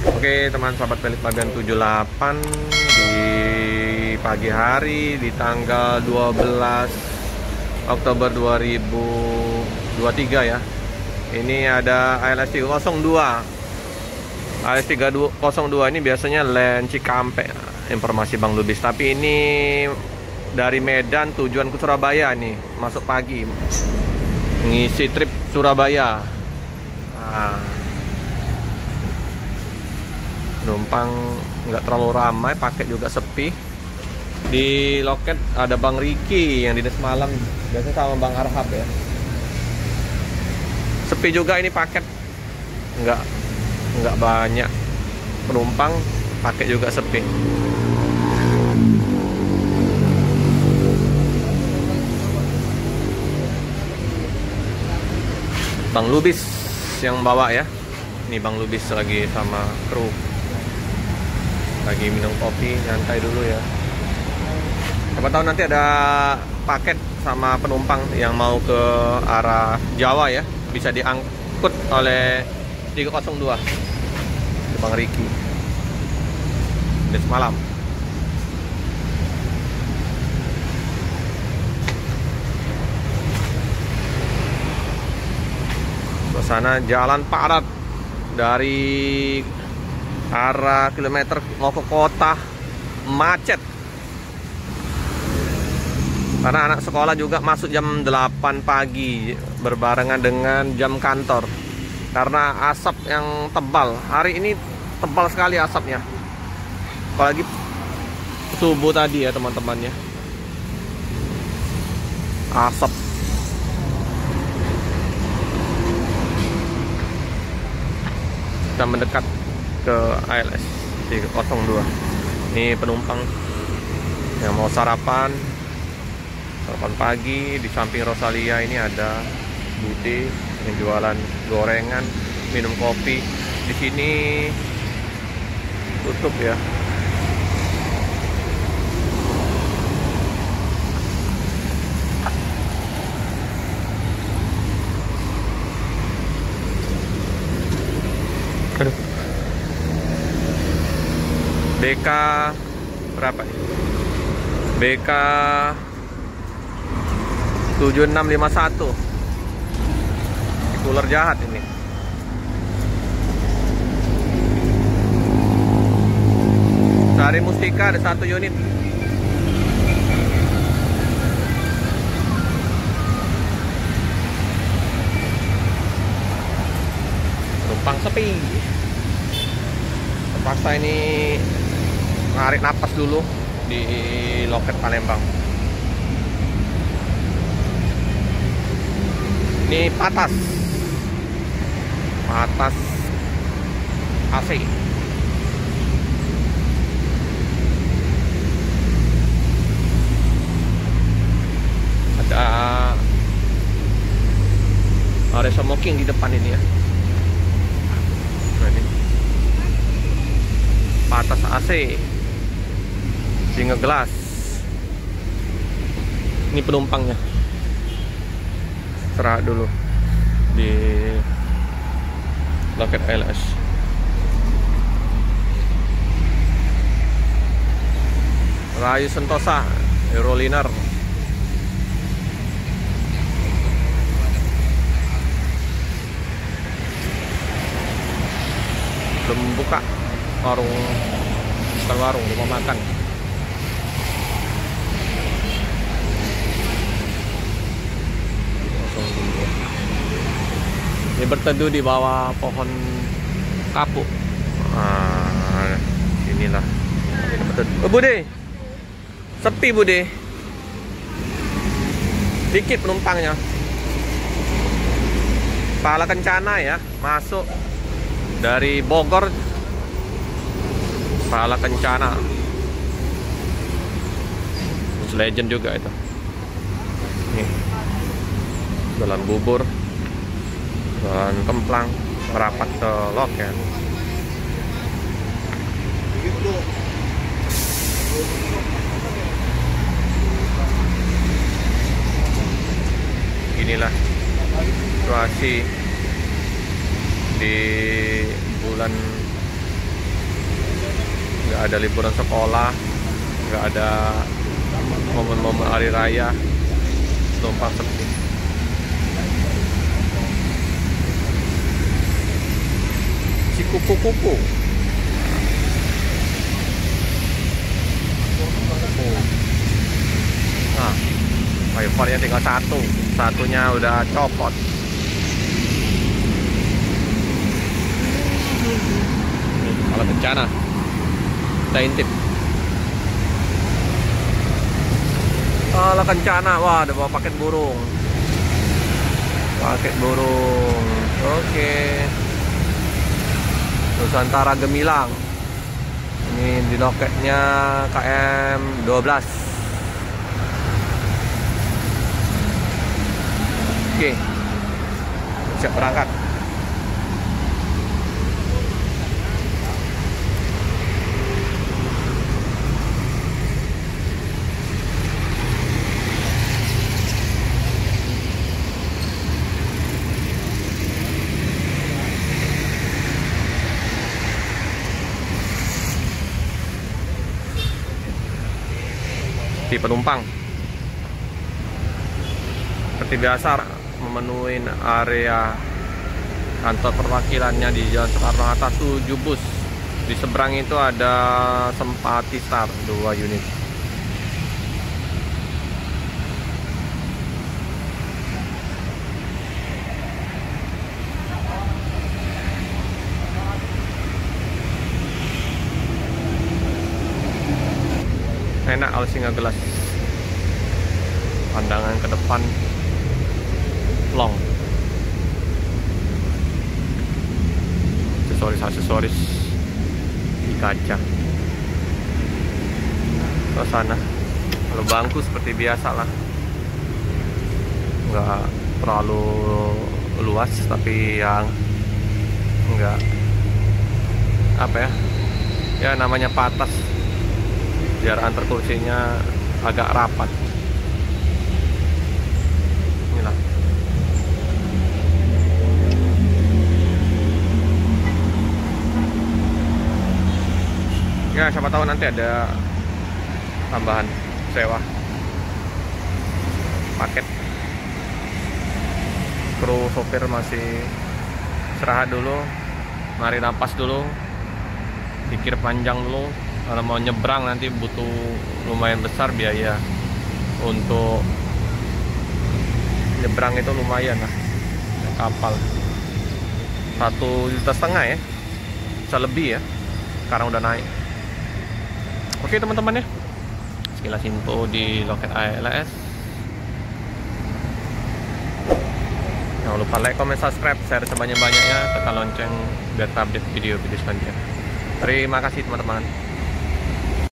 Oke teman sahabat Pelik Bagian 78 di pagi hari di tanggal 12 Oktober 2023 ya. Ini ada ALS 302. ALS 302 ini biasanya land Cikampek, informasi Bang Lubis. Tapi ini dari Medan tujuan ke Surabaya nih, masuk pagi. Ngisi trip Surabaya. Penumpang nggak terlalu ramai, paket juga sepi. Di loket ada Bang Riki yang dinas malam, biasanya sama Bang Arhab ya. Sepi juga ini paket, nggak banyak penumpang, paket juga sepi. Bang Lubis yang bawa ya. Ini Bang Lubis lagi sama kru, lagi minum kopi, nyantai dulu ya. Siapa tahu nanti ada paket sama penumpang yang mau ke arah Jawa ya, bisa diangkut oleh 302 di Bang Riki di semalam. Suasana jalan padat dari arah kilometer mau ke kota, macet. Karena anak sekolah juga masuk jam 8 pagi berbarengan dengan jam kantor. Karena asap yang tebal. Hari ini tebal sekali asapnya. Apalagi subuh tadi ya teman-teman ya. Asap. Kita mendekat ke ALS 302. Ini penumpang yang mau sarapan pagi. Di samping Rosalia ini ada Bude yang jualan gorengan, minum kopi. Di sini tutup ya. Aduh. BK berapa nih? BK 7651. Cooler jahat ini. Sari Mustika ada 1 unit. Penumpang sepi. Terpaksa ini narik napas dulu di loket Palembang. Ini patas AC. Ada area smoking di depan ini ya. Nah, ini patas AC single glass. Ini penumpangnya. Serah dulu di loket ALS. Rayu Sentosa Euroliner. Belum buka warung, bukan warung, rumah makan. Ini berteduh di bawah pohon kapuk. Inilah. Ini berteduh. Oh, Bude. Sepi Bude. Dikit penumpangnya. Pala Kencana ya, masuk dari Bogor. Pala Kencana. Legend juga itu. Nih. Jalan bubur. Jalan Kemplang merapat ke loket. Inilah situasi di bulan nggak ada liburan sekolah, nggak ada momen-momen hari raya, tumpang sepi. Si kupu-kupu. Nah, wipernya tinggal satu, satunya udah copot. Kalau bencana, kita intip. Kalau kencana, wah ada bawa paket burung. Paket burung. Oke. Nusantara Gemilang. Ini di loketnya KM 12. Oke. Siap berangkat. Di penumpang seperti biasa memenuhi area kantor perwakilannya di Jalan Soekarno-Hatta 7 bus. Di seberang itu ada Sempati Star 2 unit. Enak kalau singa gelas, pandangan ke depan long, aksesoris di kaca. Ke sana kalau bangku seperti biasa lah, nggak terlalu luas tapi yang nggak apa ya namanya patas, biar antar kursinya agak rapat. Inilah. Ya siapa tahu nanti ada tambahan sewa paket. Kru sopir masih istirahat dulu, mari napas dulu, pikir panjang dulu. Kalau mau nyebrang nanti butuh lumayan besar biaya untuk nyebrang, itu lumayan lah kapal 1,5 juta ya, bisa lebih ya, sekarang udah naik. Oke teman-teman ya, sekilas info di loket ALS. Jangan lupa like, comment, subscribe, share sebanyak-banyaknya, tekan lonceng biar update video-video selanjutnya. Terima kasih teman-teman.